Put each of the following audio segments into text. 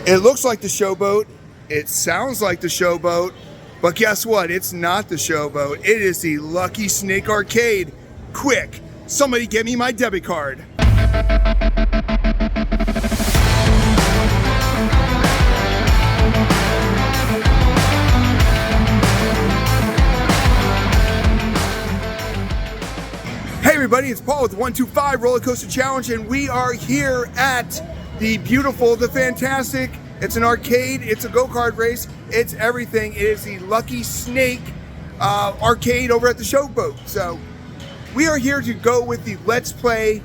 It looks like the Showboat. It sounds like the Showboat. But guess what? It's not the Showboat. It is the Lucky Snake Arcade. Quick, somebody get me my debit card. Hey everybody, it's Paul with the 125 Roller Coaster Challenge, and we are here at the beautiful, the fantastic, it's an arcade, it's a go-kart race, it's everything. It is the Lucky Snake arcade over at the Showboat. So we are here to go with the Let's Play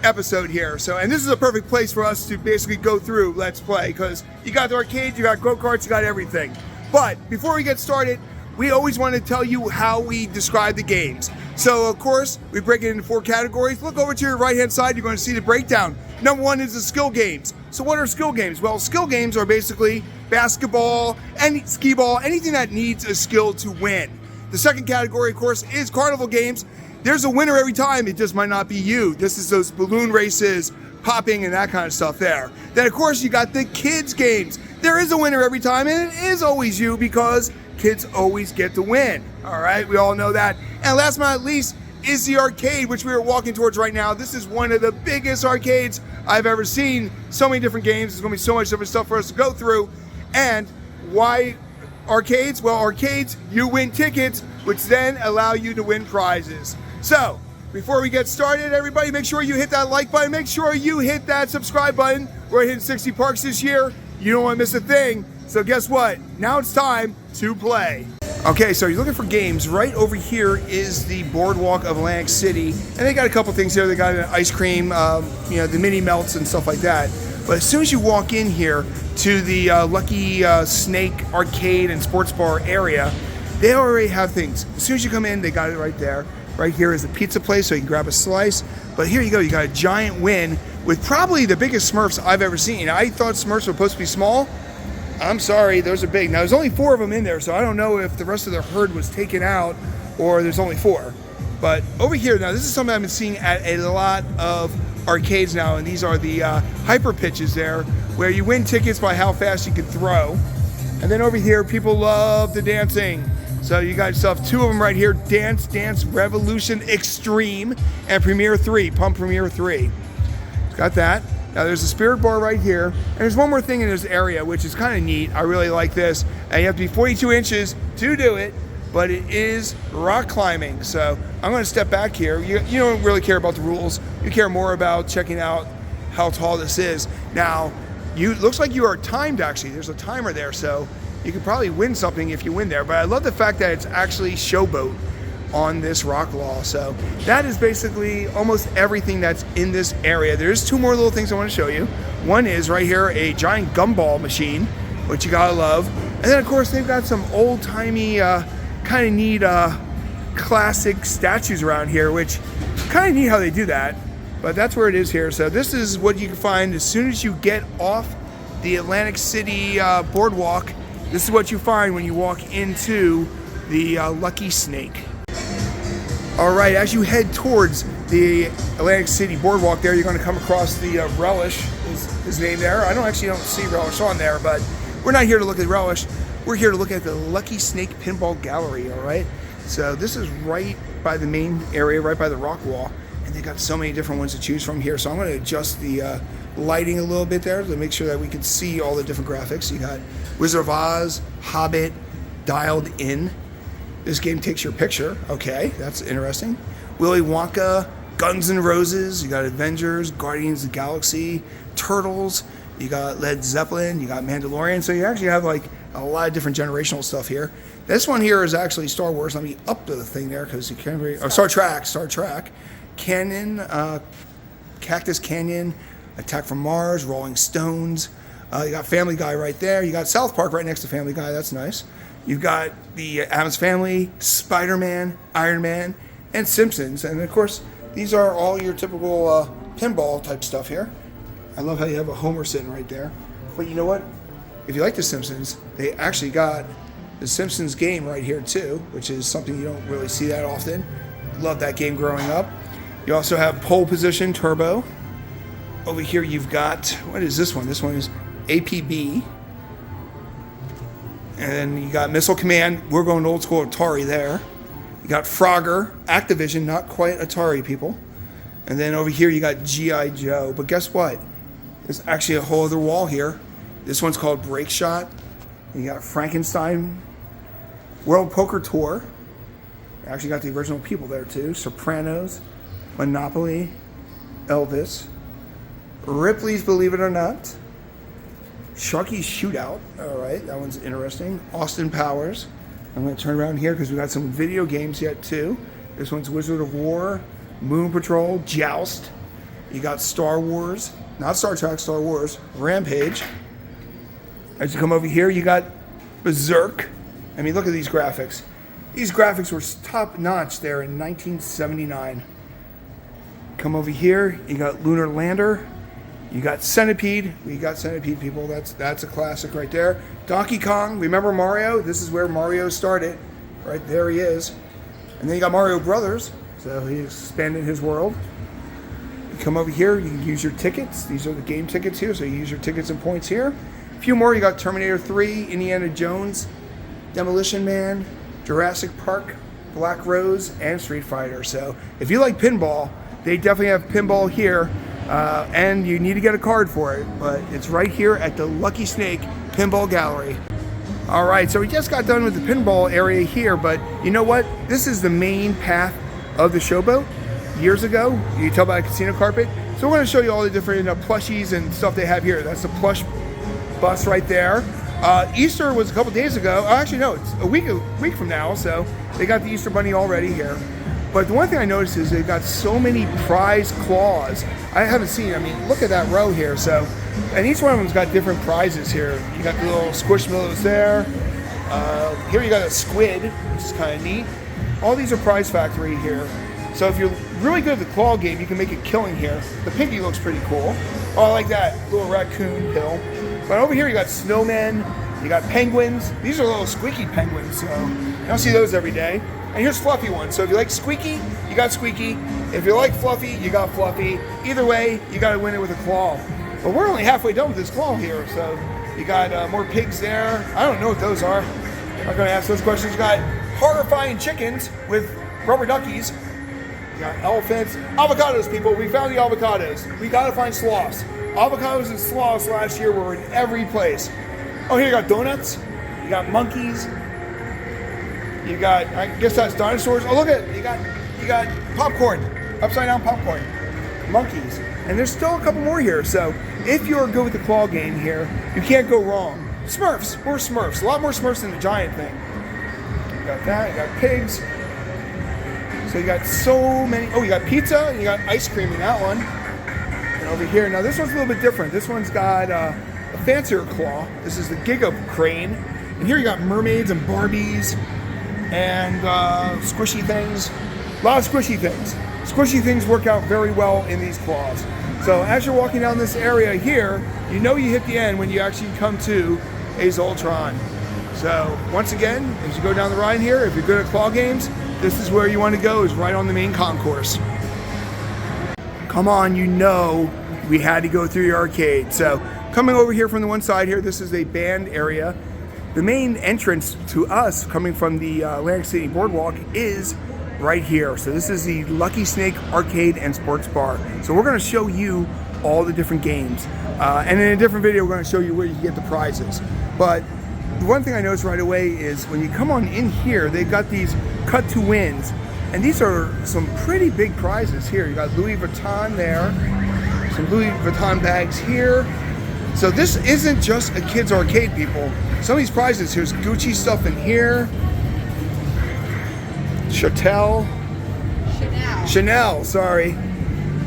episode here. And this is a perfect place for us to basically go through Let's Play, because you got the arcade, you got go-karts, you got everything. But before we get started, we always want to tell you how we describe the games. So of course, we break it into 4 categories. Look over to your right-hand side, you're going to see the breakdown. Number 1 is the skill games. So what are skill games? Well, skill games are basically basketball, skee ball, anything that needs a skill to win. The second category, of course, is carnival games. There's a winner every time, it just might not be you. This is those balloon races, popping, and that kind of stuff there. Then of course, you got the kids games. There is a winner every time, and it is always you, because kids always get to win. All right, we all know that. And last but not least is the arcade, which we are walking towards right now. This is one of the biggest arcades I've ever seen. So many different games. There's gonna be so much different stuff for us to go through. And why arcades? Well, arcades, you win tickets, which then allow you to win prizes. So before we get started, everybody, make sure you hit that like button. Make sure you hit that subscribe button. We're hitting 60 parks this year. You don't want to miss a thing. So guess what? Now it's time to play. Okay, so you're looking for games. Right over here is the boardwalk of Atlantic City, and they got a couple things here. They got an ice cream, the mini melts and stuff like that. But as soon as you walk in here to the Lucky Snake Arcade and Sports Bar area, they already have things. As soon as you come in, they got it right there. Right here is the pizza place, so you can grab a slice. But here you go, you got a giant win with probably the biggest Smurfs I've ever seen. I thought Smurfs were supposed to be small. I'm sorry, those are big. Now, there's only 4 of them in there, so I don't know if the rest of the herd was taken out or there's only 4. But over here, now, this is something I've been seeing at a lot of arcades now, and these are the hyper pitches there, where you win tickets by how fast you can throw. And then over here, people love the dancing. So you got yourself 2 of them right here, Dance Revolution Extreme and Premier 3, Pump Premier 3. Got that. Now there's a spirit bar right here, and there's one more thing in this area which is kind of neat. I really like this, and you have to be 42 inches to do it, but it is rock climbing. So I'm going to step back here. You don't really care about the rules. You care more about checking out how tall this is. Now, looks like you are timed actually. There's a timer there, so you could probably win something if you win there. But I love the fact that it's actually Showboat on this rock wall. So that is basically almost everything that's in this area. There's 2 more little things I want to show you. One is right here, a giant gumball machine, which you gotta love. And then of course they've got some old-timey kind of neat classic statues around here, which kind of neat how they do that, but that's where it is here. So this is what you can find as soon as you get off the Atlantic City boardwalk. This is what you find when you walk into the Lucky Snake. All right, as you head towards the Atlantic City boardwalk there, you're going to come across the Relish, is his name there. I don't see Relish on there, but we're not here to look at Relish. We're here to look at the Lucky Snake Pinball Gallery, all right? So this is right by the main area, right by the rock wall, and they got so many different ones to choose from here. So I'm going to adjust the lighting a little bit there to make sure that we can see all the different graphics. You got Wizard of Oz, Hobbit, dialed in. This game takes your picture. Okay, that's interesting. Willy Wonka, Guns N' Roses, you got Avengers, Guardians of the Galaxy, Turtles, you got Led Zeppelin, you got Mandalorian. So you actually have like a lot of different generational stuff here. This one here is actually Star Wars. Let me up the thing there because you can't really, oh, Star Trek. Canyon, Cactus Canyon, Attack from Mars, Rolling Stones. You got Family Guy right there. You got South Park right next to Family Guy. That's nice. You've got the Addams Family, Spider-Man, Iron Man, and Simpsons. And of course, these are all your typical pinball type stuff here. I love how you have a Homer sitting right there. But you know what? If you like the Simpsons, they actually got the Simpsons game right here too, which is something you don't really see that often. Love that game growing up. You also have Pole Position Turbo. Over here you've got, what is this one? This one is APB. And then you got Missile Command. We're going old school Atari there. You got Frogger, Activision, not quite Atari, people. And then over here you got G.I. Joe. But guess what? There's actually a whole other wall here. This one's called Break Shot. You got Frankenstein, World Poker Tour. You actually got the original people there too. Sopranos, Monopoly, Elvis, Ripley's Believe It or Not, Sharky's Shootout. All right, that one's interesting. Austin Powers. I'm going to turn around here because we got some video games yet too. This one's Wizard of War, Moon Patrol, Joust. You got Star Wars, not Star Trek, Star Wars, Rampage. As you come over here, you got Berserk. I mean, look at these graphics. These graphics were top notch there in 1979. Come over here, you got Lunar Lander. You got Centipede. We got Centipede, people. That's a classic right there. Donkey Kong. Remember Mario? This is where Mario started. Right there he is. And then you got Mario Brothers. So he expanded his world. You come over here, you can use your tickets. These are the game tickets here, so you use your tickets and points here. A few more. You got Terminator 3, Indiana Jones, Demolition Man, Jurassic Park, Black Rose, and Street Fighter. So if you like pinball, they definitely have pinball here. And you need to get a card for it, but it's right here at the Lucky Snake Pinball Gallery. All right, so we just got done with the pinball area here, but you know what? This is the main path of the Showboat. Years ago, you can tell by the casino carpet. So we're going to show you all the different plushies and stuff they have here. That's the plush bus right there. Easter was a couple days ago. Oh, actually, no, it's a week from now. So they got the Easter Bunny already here. But the one thing I noticed is they've got so many prize claws. I haven't seen, I mean, look at that row here. So, and each one of them's got different prizes here. You got the little squishmallows there. Here you got a squid, which is kind of neat. All these are prize factory here. So if you're really good at the claw game, you can make a killing here. The piggy looks pretty cool. Oh, I like that little raccoon hill. But over here you got snowmen, you got penguins. These are little squeaky penguins, so you don't see those every day. And here's fluffy ones. So if you like squeaky, you got squeaky. If you like fluffy, you got fluffy. Either way, you got to win it with a claw. But we're only halfway done with this claw here, so you got more pigs there. I don't know what those are. I'm not going to ask those questions. You got horrifying chickens with rubber duckies. You got elephants. Avocados, people. We found the avocados. We got to find sloths. Avocados and sloths last year were in every place. Oh, here you got donuts. You got monkeys. You got, I guess that's dinosaurs. Oh, look at it. You got popcorn. Upside down popcorn. Monkeys. And there's still a couple more here. So if you're good with the claw game here, you can't go wrong. Smurfs. More Smurfs. A lot more Smurfs than the giant thing. You got that. You got pigs. So you got so many. Oh, you got pizza. And you got ice cream in that one. And over here. Now this one's a little bit different. This one's got a fancier claw. This is the Giga Crane. And here you got mermaids and Barbies. And squishy things. A lot of squishy things. Squishy things work out very well in these claws. So as you're walking down this area here, you know you hit the end when you actually come to Ace Ultron. So once again, as you go down the ride here, if you're good at claw games, this is where you want to go, is right on the main concourse. Come on, you know we had to go through the arcade. So coming over here from the one side here, this is a band area. The main entrance to us coming from the Atlantic City Boardwalk is right here. So this is the Lucky Snake Arcade and Sports Bar. So we're going to show you all the different games. And in a different video, we're going to show you where you get the prizes. But the one thing I noticed right away is when you come on in here, they've got these cut to wins. And these are some pretty big prizes here. You got Louis Vuitton there, some Louis Vuitton bags here. So this isn't just a kids arcade, people. Some of these prizes, here's Gucci stuff in here. Chanel, sorry.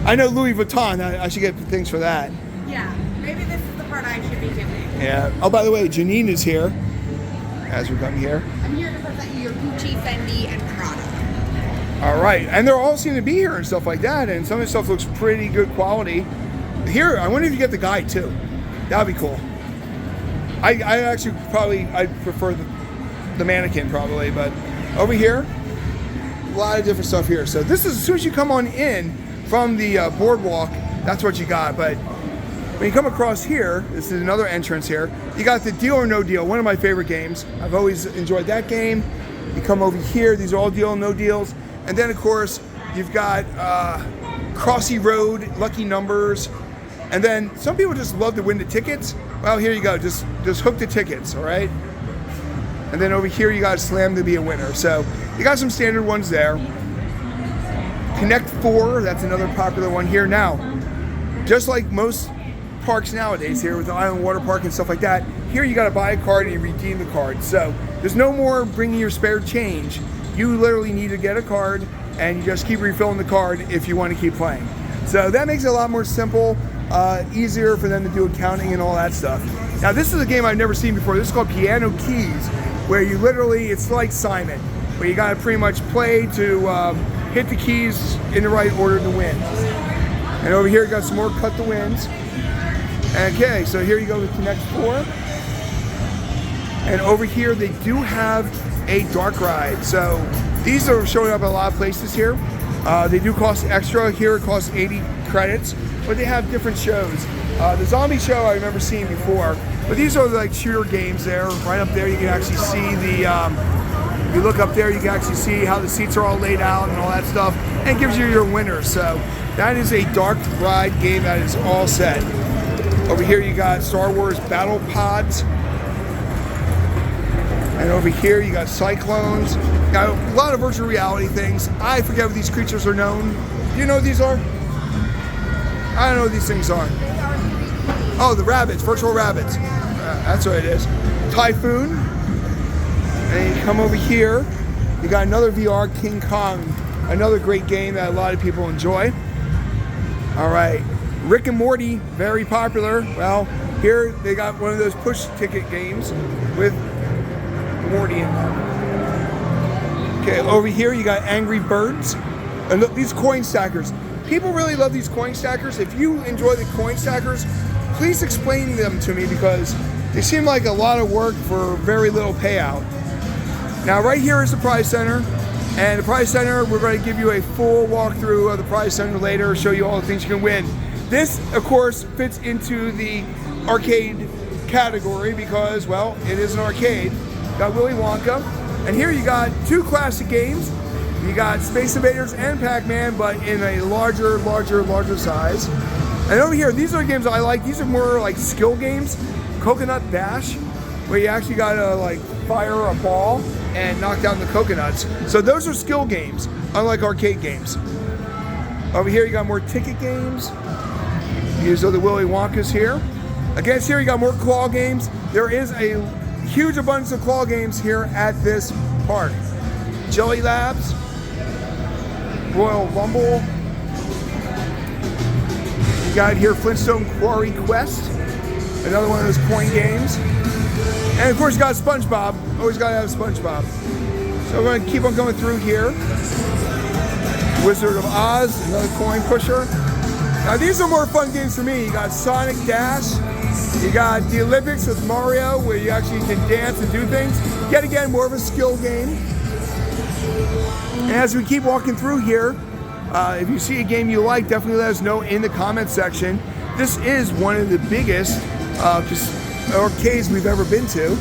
I know Louis Vuitton, I should get things for that. Yeah, maybe this is the part I should be doing. Yeah. Oh, by the way, Janine is here as we come here. I'm here to present you your Gucci, Fendi, and Prada. All right, and they're all seem to be here and stuff like that, and some of the stuff looks pretty good quality. Here, I wonder if you get the guide too. That'd be cool. I actually I'd prefer the mannequin probably, but over here, a lot of different stuff here. So this is, as soon as you come on in from the boardwalk, that's what you got. But When you come across here, this is another entrance here, you got the Deal or No Deal, one of my favorite games. I've always enjoyed that game. You come over here, these are all Deal or No Deals. And then of course, you've got Crossy Road, Lucky Numbers. And then some people just love to win the tickets. Well, here you go, just hook the tickets, all right? And then over here, you got Slam to be a winner. So you got some standard ones there. Connect 4, that's another popular one here. Now, just like most parks nowadays here with the Island Waterpark and stuff like that, here you got to buy a card and you redeem the card. So there's no more bringing your spare change. You literally need to get a card and you just keep refilling the card if you want to keep playing. So that makes it a lot more simple, easier for them to do accounting and all that stuff. Now this is a game I've never seen before. This is called Piano Keys, where you literally, it's like Simon, where you got to pretty much play to hit the keys in the right order to win. And over here you got some more Cut the Wins. Okay, so here you go with Connect 4. And over here they do have a dark ride. So these are showing up at a lot of places here. They do cost extra. Here it costs 80 credits, but they have different shows. The zombie show I remember seeing before, but these are like shooter games there. Right up there you can actually see the, if you look up there you can actually see how the seats are all laid out and all that stuff, and it gives you your winners. So that is a dark ride game that is all set. Over here you got Star Wars Battle Pods. And over here you got Cyclones. Now, a lot of virtual reality things. I forget what these creatures are known. Do you know what these are? I don't know what these things are. Oh, the rabbits, virtual rabbits. That's what it is. Typhoon. And you come over here, you got another VR, King Kong. Another great game that a lot of people enjoy. All right. Rick and Morty, very popular. Well, here they got one of those push ticket games with Morty in them. Okay, over here you got Angry Birds. And look, these coin stackers. People really love these coin stackers. If you enjoy the coin stackers, please explain them to me because they seem like a lot of work for very little payout. Now right here is the prize center. And the prize center, we're going to give you a full walkthrough of the prize center later, show you all the things you can win. This, of course, fits into the arcade category because, well, it is an arcade. Got Willy Wonka. And here you got two classic games. You got Space Invaders and Pac-Man, but in a larger size. And over here, these are games I like. These are more like skill games. Coconut Dash, where you actually gotta like fire a ball and knock down the coconuts. So those are skill games, unlike arcade games. Over here you got more ticket games. These are the Willy Wonkas here. Against here you got more claw games. There is a huge abundance of claw games here at this park. Jelly Labs, Royal Rumble. You got here Flintstone Quarry Quest, another one of those coin games. And of course you got SpongeBob, always gotta have SpongeBob. So we're gonna keep on going through here. Wizard of Oz, another coin pusher. Now these are more fun games for me. You got Sonic Dash, you got the Olympics with Mario where you actually can dance and do things. Yet again, more of a skill game. And as we keep walking through here, if you see a game you like, definitely let us know in the comment section. This is one of the biggest arcades we've ever been to.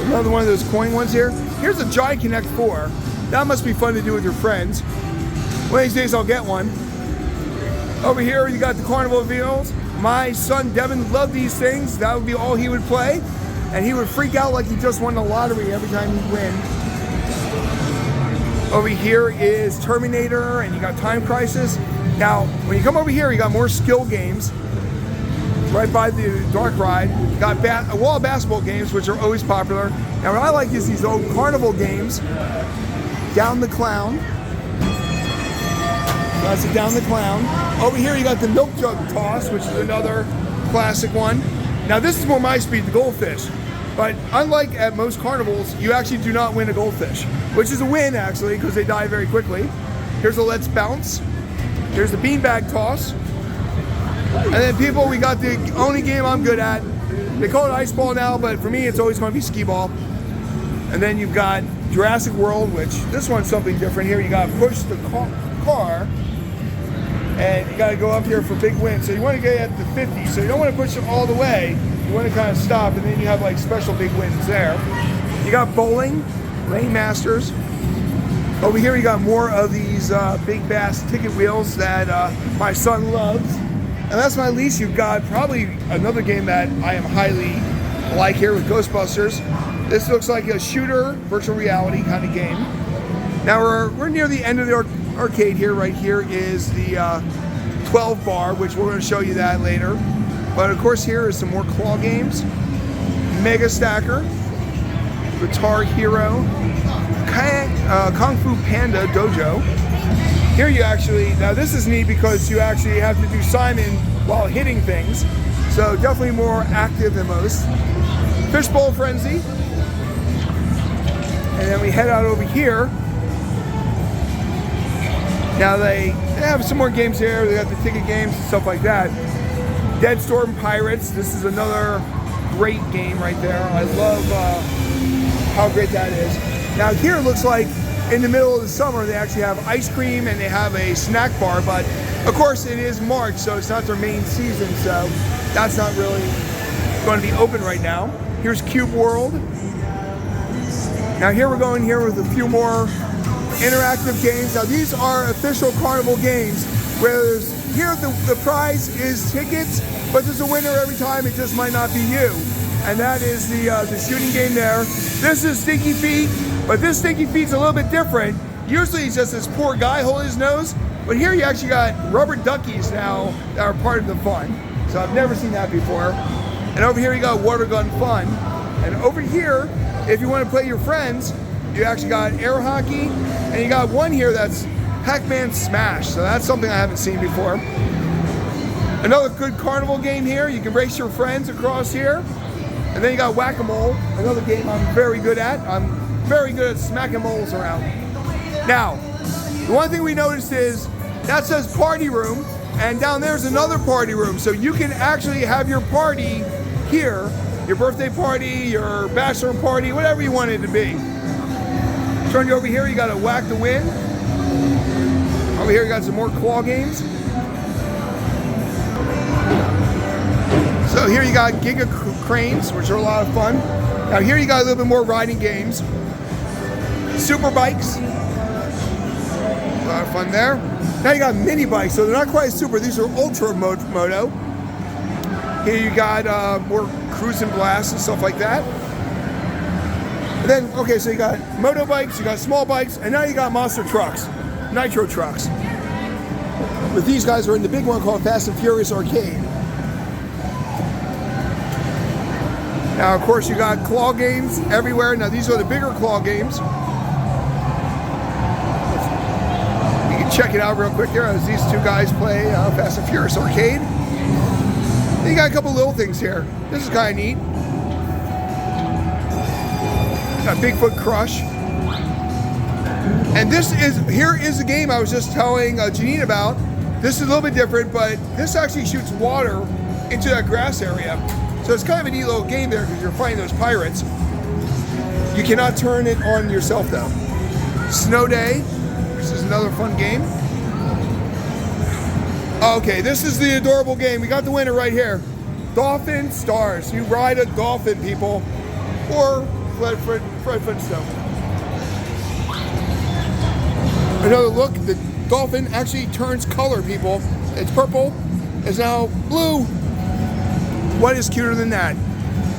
Another one of those coin ones here. Here's a Giant Connect 4. That must be fun to do with your friends. One of these days I'll get one. Over here you got the Carnival Wheels. My son Devin loved these things. That would be all he would play. And he would freak out like he just won the lottery every time he'd win. Over here is Terminator and you got Time Crisis. Now, when you come over here, you got more skill games. Right by the dark ride. You got a wall of basketball games, which are always popular. Now, what I like is these old carnival games. Down the Clown. That's it, Down the Clown. Over here, you got the Milk Jug Toss, which is another classic one. Now, this is more my speed, the goldfish. But unlike at most carnivals, you actually do not win a goldfish, which is a win, actually, because they die very quickly. Here's a Let's Bounce. Here's the Beanbag Toss. And then people, we got the only game I'm good at. They call it ice ball now, but for me, it's always going to be skee ball. And then you've got Jurassic World, which this one's something different. Here you got Push the Car. and you got to go up here for big wins. So you want to get at the 50, so you don't want to push them all the way. You want to kind of stop, and then you have like special big wins there. You got bowling, lane masters. Over here you got more of these big bass ticket wheels that my son loves. And last but not least, you've got probably another game that I am highly like here with Ghostbusters. This looks like a shooter, virtual reality kind of game. Now we're near the end of the arcade here. Right here is the 12 bar, which we're going to show you that later. But of course here is some more claw games. Mega Stacker, Guitar Hero, Kung Fu Panda Dojo. Here you actually, now this is neat because you actually have to do Simon while hitting things. So definitely more active than most. Fishbowl Frenzy. And then we head out over here. Now they have some more games here. They got the ticket games and stuff like that. Dead Storm Pirates. This is another great game right there. I love how great that is. Now here it looks like in the middle of the summer they actually have ice cream and they have a snack bar, but of course it is March, so it's not their main season, so that's not really going to be open right now. Here's Cube World. Now here we're going here with a few more interactive games. Now these are official carnival games where here the prize is tickets, but there's a winner every time. It just might not be you. And that is the shooting game there. This is Stinky Feet, but this Stinky Feet's a little bit different. Usually it's just this poor guy holding his nose, but here you actually got rubber duckies now that are part of the fun. So I've never seen that before. And over here you got water gun fun. And over here, if you want to play your friends, you actually got air hockey, and you got one here that's Pac-Man Smash. So that's something I haven't seen before. Another good carnival game here. You can race your friends across here. And then you got Whack-A-Mole, another game I'm very good at. I'm very good at smacking moles around. Now, the one thing we noticed is that says party room, and down there's another party room. So you can actually have your party here, your birthday party, your bachelor party, whatever you want it to be. Turn you over here, you got a Whack to Win. Over here you got some more claw games. So here you got Giga Cranes, which are a lot of fun. Now here you got a little bit more riding games. Super bikes. A lot of fun there. Now you got mini bikes, so they're not quite super. These are ultra moto. Here you got more cruise and blast and stuff like that. And then, okay, so you got moto bikes, you got small bikes, and now you got monster trucks, nitro trucks. But these guys are in the big one called Fast and Furious Arcade. Now, of course, you got claw games everywhere. Now, these are the bigger claw games. You can check it out real quick here as these two guys play Fast and Furious Arcade. Then you got a couple little things here. This is kind of neat. Got Bigfoot Crush. And here is the game I was just telling Janine about. This is a little bit different, but this actually shoots water into that grass area. So it's kind of a neat little game there because you're fighting those pirates. You cannot turn it on yourself though. Snow Day, this is another fun game. Okay, this is the adorable game. We got the winner right here. Dolphin Stars. You ride a dolphin, people. Or Fred Flintstone. Another look, the dolphin actually turns color, people. It's purple, it's now blue. What is cuter than that?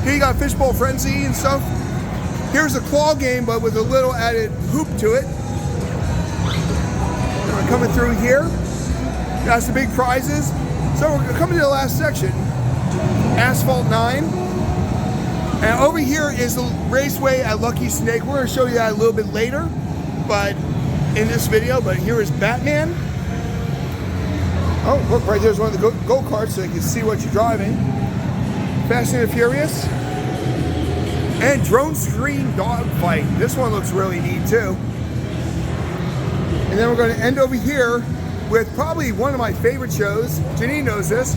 Here you got Fishbowl Frenzy and stuff. Here's a claw game, but with a little added hoop to it. We're coming through here. That's the big prizes. So we're coming to the last section. Asphalt 9. And over here is the raceway at Lucky Snake. We're going to show you that a little bit later, but in this video. But here is Batman. Oh, look, right there's one of the go-karts so you can see what you're driving. Fast and Furious. And Drone Screen Dogfight. This one looks really neat too. And then we're going to end over here with probably one of my favorite shows. Janine knows this.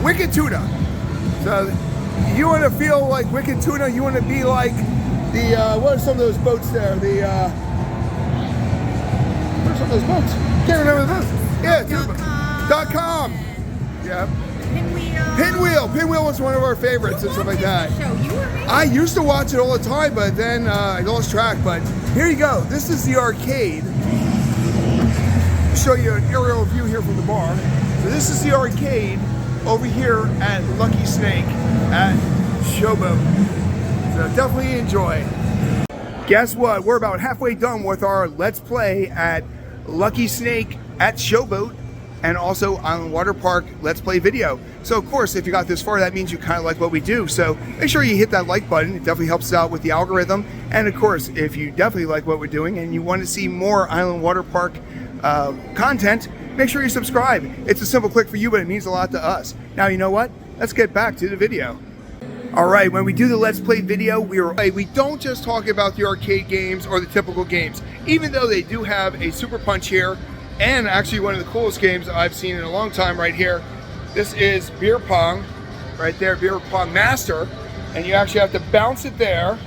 Wicked Tuna. So you want to feel like Wicked Tuna, you want to be like the, what are some of those boats there? The, what are some of those boats? Can't remember those. Yeah, .com. Yeah. Pinwheel. Pinwheel was one of our favorites and stuff like that. Show you were maybe? I used to watch it all the time, but then I lost track. But here you go. This is the arcade. I'll show you an aerial view here from the bar. So this is the arcade over here at Lucky Snake at Showboat. So definitely enjoy. Guess what? We're about halfway done with our Let's Play at Lucky Snake at Showboat and also Island Waterpark Let's Play video. So of course, if you got this far, that means you kind of like what we do. So make sure you hit that like button. It definitely helps out with the algorithm. And of course, if you definitely like what we're doing and you want to see more Island Waterpark content, make sure you subscribe. It's a simple click for you, but it means a lot to us. Now, you know what? Let's get back to the video. All right, when we do the Let's Play video, we don't just talk about the arcade games or the typical games, even though they do have a Super Punch here, and actually one of the coolest games I've seen in a long time right here. This is beer pong, right there, beer pong master, and you actually have to bounce it there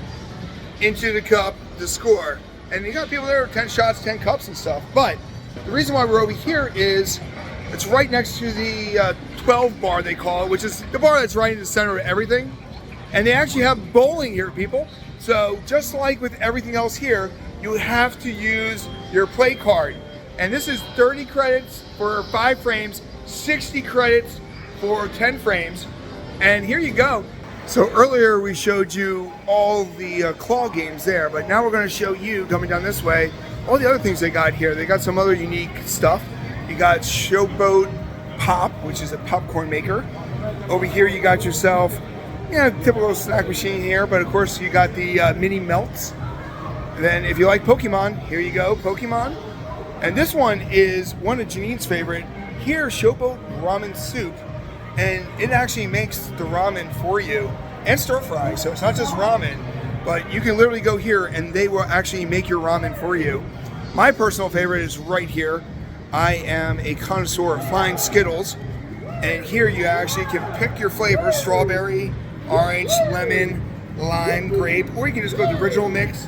into the cup to score. And you got people there, 10 shots, 10 cups and stuff. But the reason why we're over here is it's right next to the 12 bar, they call it, which is the bar that's right in the center of everything. And they actually have bowling here, people. So just like with everything else here, you have to use your play card. And this is 30 credits for 5 frames, 60 credits for 10 frames. And here you go. So earlier we showed you all the claw games there, but now we're going to show you, coming down this way, all the other things they got here. They got some other unique stuff. You got Showboat Pop, which is a popcorn maker. Over here you got yourself, typical snack machine here, but of course you got the mini melts. And then if you like Pokemon, here you go, Pokemon. And this one is one of Janine's favorite. Here, Showboat Ramen Soup. And it actually makes the ramen for you and stir fry. So it's not just ramen, but you can literally go here and they will actually make your ramen for you. My personal favorite is right here. I am a connoisseur of fine Skittles. And here you actually can pick your flavors, strawberry, orange, lemon, lime, grape, or you can just go the original mix,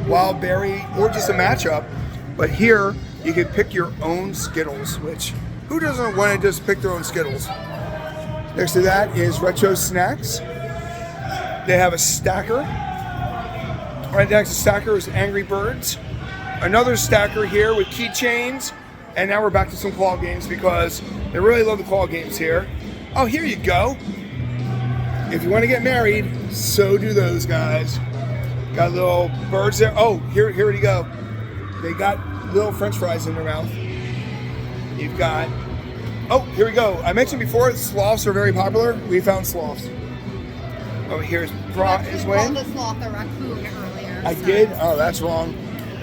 wild berry, or just a matchup. But here, you can pick your own Skittles, which, who doesn't want to just pick their own Skittles? Next to that is Retro Snacks. They have a stacker. Right next to stacker is Angry Birds. Another stacker here with keychains. And now we're back to some claw games because they really love the claw games here. Oh, here you go. If you want to get married, so do those guys. Got little birds there. Oh, here we go. They got little French fries in their mouth. You've got, oh, here we go. I mentioned before, sloths are very popular. We found sloths. Over here's brought his way. You called the sloth a raccoon earlier. I did? Oh, that's wrong.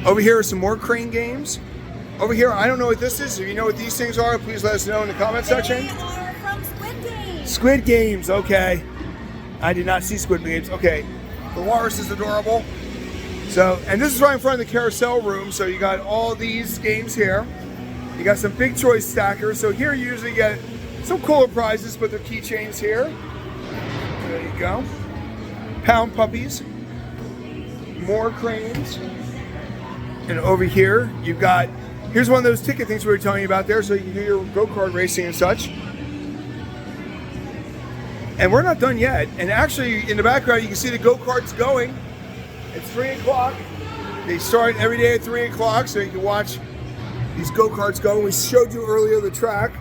Over here are some more crane games. Over here, I don't know what this is. If you know what these things are, please let us know in the comment section. They are from Squid Games. Squid Games, okay. I did not see Squid Games. Okay, the walrus is adorable. So, and this is right in front of the Carousel room. So you got all these games here. You got some big choice stackers. So here you usually get some cooler prizes, but they're keychains here. There you go. Pound puppies. More cranes. And over here, you've got, here's one of those ticket things we were telling you about there, so you can do your go-kart racing and such. And we're not done yet. And actually, in the background, you can see the go-karts going. It's 3 o'clock. They start every day at 3 o'clock, so you can watch these go-karts go. We showed you earlier the track.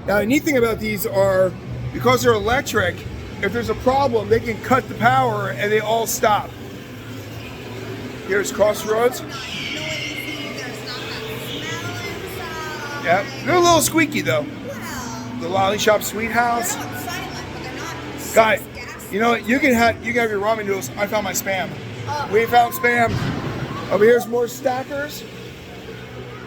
Now, the neat thing about these are, because they're electric, if there's a problem, they can cut the power and they all stop. Here's Crossroads. Yeah, they're a little squeaky though. The Lolly Shop Sweet House. Guy, you know what? You can have your ramen noodles. I found my Spam. We found Spam. Over here's more stackers.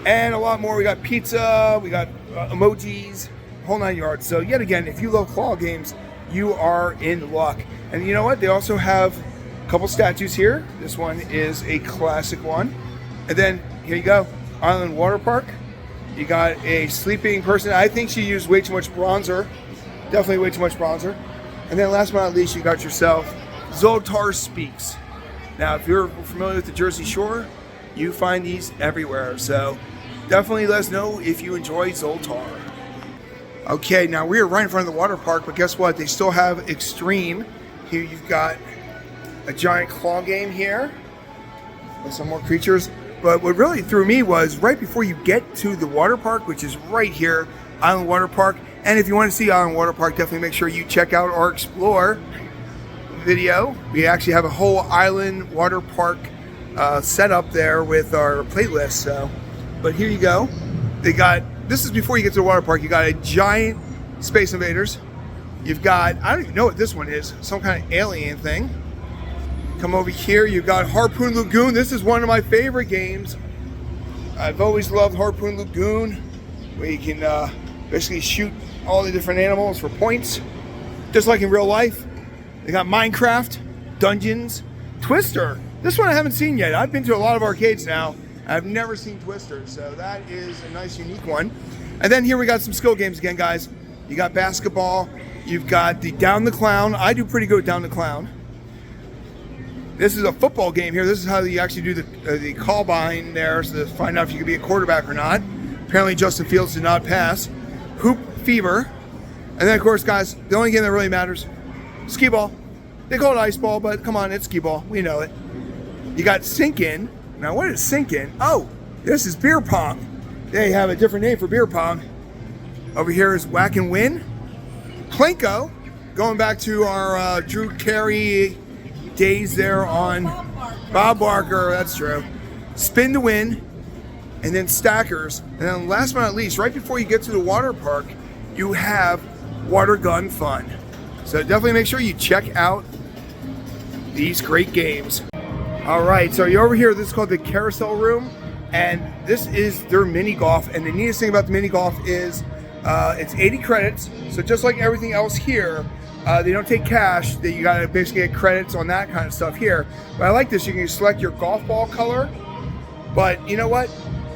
And a lot more. We got pizza, we got emojis, whole 9 yards. So yet again, if you love claw games, you are in luck. And you know what? They also have a couple statues here. This one is a classic one. And then here you go, Island Waterpark. You got a sleeping person. I think she used way too much bronzer. Definitely way too much bronzer. And then last but not least, you got yourself Zoltar Speaks. Now, if you're familiar with the Jersey Shore, you find these everywhere. So definitely let us know if you enjoy Zoltar. Okay, now we are right in front of the water park, but guess what? They still have Extreme. Here you've got a giant claw game here with some more creatures. But what really threw me was right before you get to the water park, which is right here, Island Waterpark. And if you want to see Island Waterpark, definitely make sure you check out our Explore video. We actually have a whole Island Waterpark set up there with our playlist. So, but here you go. They got, this is before you get to the water park. You got a giant Space Invaders. You've got, I don't even know what this one is, some kind of alien thing. Come over here, you've got Harpoon Lagoon. This is one of my favorite games. I've always loved Harpoon Lagoon, where you can basically shoot all the different animals for points, just like in real life. They got Minecraft, Dungeons, Twister. This one I haven't seen yet. I've been to a lot of arcades now. I've never seen Twister, so that is a nice, unique one. And then here we got some skill games again, guys. You got basketball. You've got the Down the Clown. I do pretty good with Down the Clown. This is a football game here. This is how you actually do the call-bind there, so to find out if you can be a quarterback or not. Apparently Justin Fields did not pass. Hoop Fever. And then, of course, guys, the only game that really matters, skee ball. They call it ice ball, but come on, it's skee ball. We know it. You got Sink In. Now, what is Sink In? Oh, this is beer pong. They have a different name for beer pong. Over here is Whack and Win. Plinko, going back to our Drew Carey days there on Bob Barker, that's true. Spin to Win, and then Stackers. And then last but not least, right before you get to the water park, you have Water Gun Fun. So definitely make sure you check out these great games. All right, so you're over here. This is called the Carousel Room, and this is their mini golf. And the neatest thing about the mini golf is it's 80 credits. So just like everything else here, they don't take cash. That you gotta basically get credits on that kind of stuff here. But I like this. You can select your golf ball color. But you know what?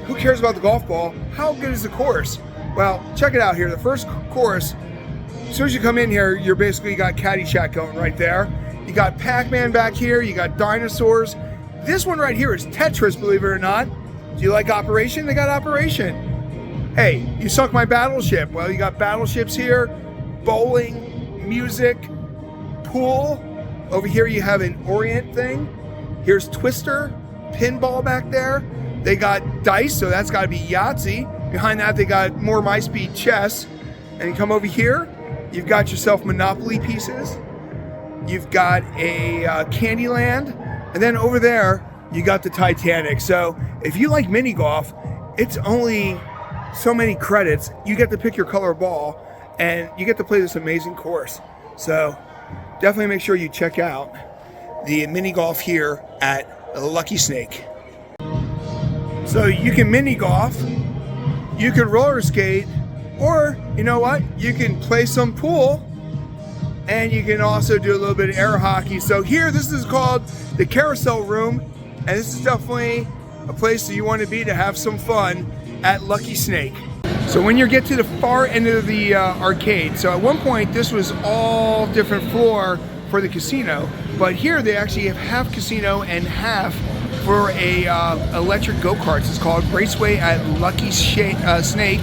Who cares about the golf ball? How good is the course? Well, check it out here. The first course, as soon as you come in here, you're basically got Caddyshack going right there. You got Pac-Man back here. You got dinosaurs. This one right here is Tetris, believe it or not. Do you like Operation? They got Operation. Hey, you sunk my battleship. Well, you got battleships here, bowling, music, pool. Over here you have an Orient thing. Here's Twister, pinball back there. They got dice, so that's got to be Yahtzee. Behind that, they got more My-Speed chess. And you come over here, you've got yourself Monopoly pieces. You've got a Candyland. And then over there, you got the Titanic. So if you like mini golf, it's only so many credits. You get to pick your color ball, and you get to play this amazing course. So definitely make sure you check out the mini golf here at Lucky Snake. So you can mini golf, you can roller skate, or you know what? You can play some pool, and you can also do a little bit of air hockey. So here, this is called the Carousel Room, and this is definitely a place that you want to be to have some fun at Lucky Snake. So when you get to the far end of the arcade, so at one point this was all different floor for the casino, but here they actually have half casino and half for a electric go-karts. It's called Raceway at Lucky Snake.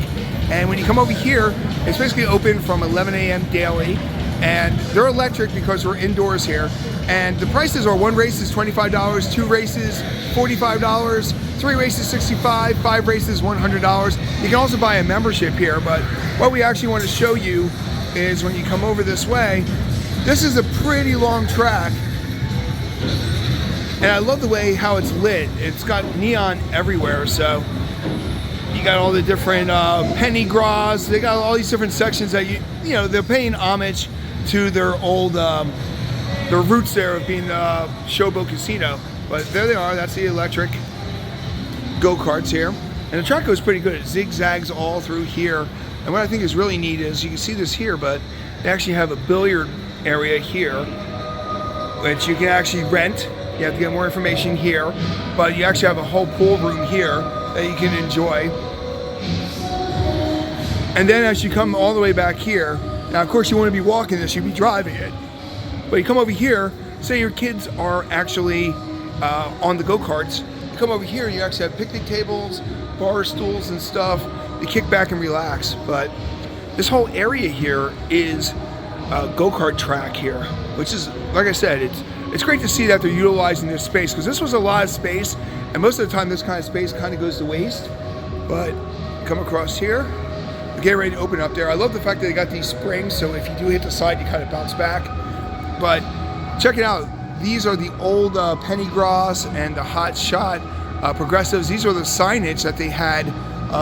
And when you come over here, it's basically open from 11 a.m. daily. And they're electric because we're indoors here. And the prices are: one race is $25, two races $45, three races $65, five races $100. You can also buy a membership here, but what we actually want to show you is when you come over this way, this is a pretty long track. And I love the way how it's lit. It's got neon everywhere, so you got all the different penny gras. They got all these different sections that you know, they're paying homage to their old, their roots there of being the Showboat Casino. But there they are. That's the electric go-karts here. And the track goes pretty good. It zigzags all through here. And what I think is really neat is, you can see this here, but they actually have a billiard area here, which you can actually rent. You have to get more information here, but you actually have a whole pool room here that you can enjoy. And then as you come all the way back here, now of course you want to be walking this, you'd be driving it. But you come over here, say your kids are actually on the go-karts, you come over here, you actually have picnic tables, bar stools and stuff. You kick back and relax. But this whole area here is a go-kart track here, which is, like I said, it's great to see that they're utilizing this space, because this was a lot of space, and most of the time this kind of space kind of goes to waste. But come across here, we're getting ready to open up there. I love the fact that they got these springs, so if you do hit the side, you kind of bounce back. But check it out. These are the old Penny Gross and the Hot Shot progressives. These are the signage that they had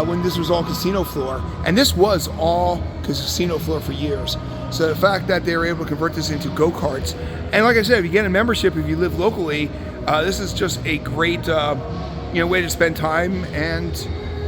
when this was all casino floor. And this was all casino floor for years. So the fact that they were able to convert this into go-karts. And like I said, if you get a membership, if you live locally, this is just a great way to spend time. And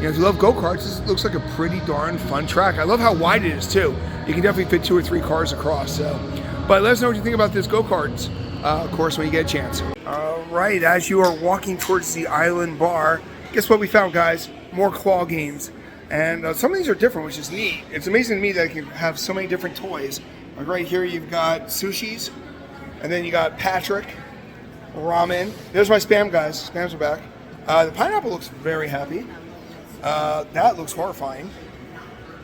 if you love go-karts, this looks like a pretty darn fun track. I love how wide it is too. You can definitely fit 2 or 3 cars across. So, but let us know what you think about this go-karts, of course, when you get a chance. All right, as you are walking towards the Island Bar, guess what we found, guys? More claw games. And some of these are different, which is neat. It's amazing to me that you can have so many different toys. Like right here, you've got sushis, and then you got Patrick, ramen. There's my Spam guys. Spams are back. The pineapple looks very happy. That looks horrifying.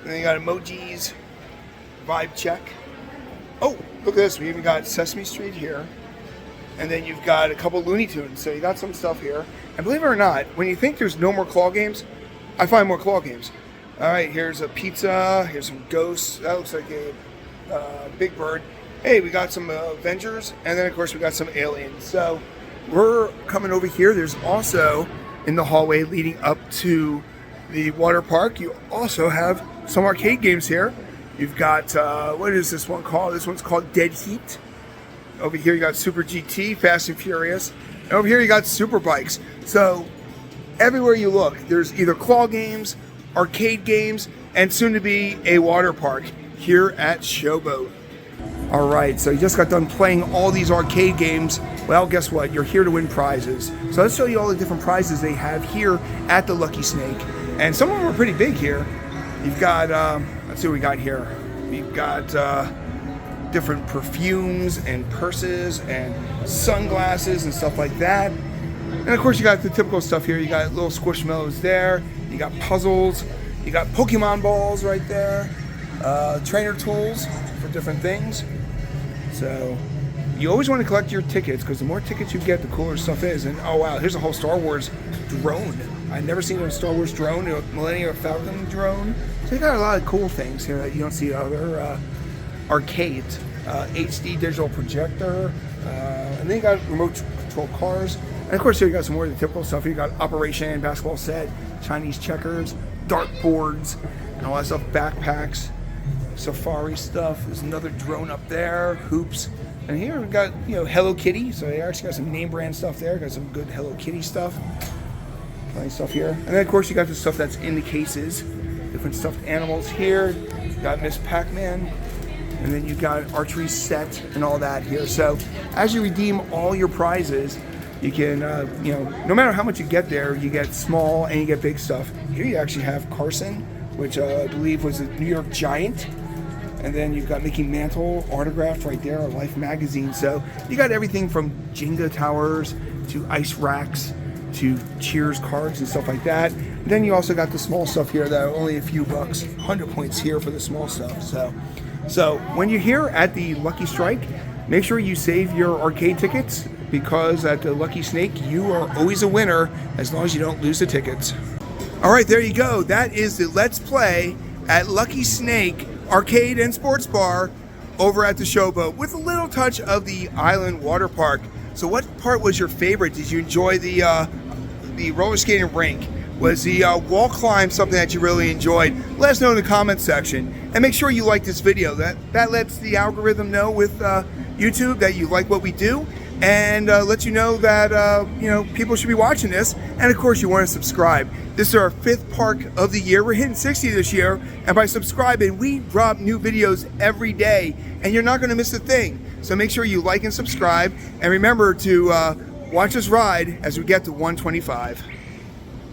And then you got emojis, vibe check. Oh, look at this. We even got Sesame Street here. And then you've got a couple Looney Tunes. So you got some stuff here. And believe it or not, when you think there's no more claw games, I find more claw games. All right, here's a pizza. Here's some ghosts. That looks like a Big Bird. Hey, we got some Avengers. And then, of course, we got some aliens. So we're coming over here. There's also, in the hallway leading up to the water park, you also have some arcade games here. You've got, what is this one called? This one's called Dead Heat. Over here you got Super GT, Fast and Furious. And over here you got Super Bikes. So everywhere you look, there's either claw games, arcade games, and soon to be a water park here at Showboat. All right, so you just got done playing all these arcade games. Well, guess what? You're here to win prizes. So let's show you all the different prizes they have here at the Lucky Snake. And some of them are pretty big here. You've got, let's see what we got here. We've got different perfumes and purses and sunglasses and stuff like that. And of course you got the typical stuff here. You got little squishmallows there. You got puzzles. You got Pokemon balls right there. Trainer tools for different things. So you always want to collect your tickets, because the more tickets you get, the cooler stuff is. And oh wow, here's a whole Star Wars drone. I've never seen a Star Wars drone, a Millennium Falcon drone. So you got a lot of cool things here that you don't see at other arcades. HD digital projector, and then you got remote control cars. And of course here you got some more of the typical stuff. You got Operation basketball set, Chinese checkers, dartboards, and all that stuff, backpacks, safari stuff. There's another drone up there, hoops. And here we've got, Hello Kitty. So they actually got some name brand stuff there. Got some good Hello Kitty stuff. Plenty of stuff here. And then of course you got the stuff that's in the cases. Different stuffed animals here. You got Miss Pac-Man. And then you got archery set and all that here. So as you redeem all your prizes, you can, no matter how much you get there, you get small and you get big stuff. Here you actually have Carson, which I believe was a New York Giant. And then you've got Mickey Mantle autographed right there, Life magazine. So you got everything from Jenga towers to ice racks to Cheers cards and stuff like that. And then you also got the small stuff here that are only a few bucks, 100 points here for the small stuff. So when you're here at the Lucky Strike, make sure you save your arcade tickets, because at the Lucky Snake, you are always a winner as long as you don't lose the tickets. All right, there you go. That is the Let's Play at Lucky Snake Arcade and Sports Bar over at the Showboat, with a little touch of the Island Waterpark. So what part was your favorite? Did you enjoy the roller skating rink? Was the wall climb something that you really enjoyed? Let us know in the comments section. And make sure you like this video. That lets the algorithm know with YouTube that you like what we do, and lets you know that people should be watching this. And of course you want to subscribe. This is our 5th park of the year. We're hitting 60 this year, and by subscribing, we drop new videos every day, and you're not going to miss a thing. So make sure you like and subscribe, and remember to watch us ride as we get to 125.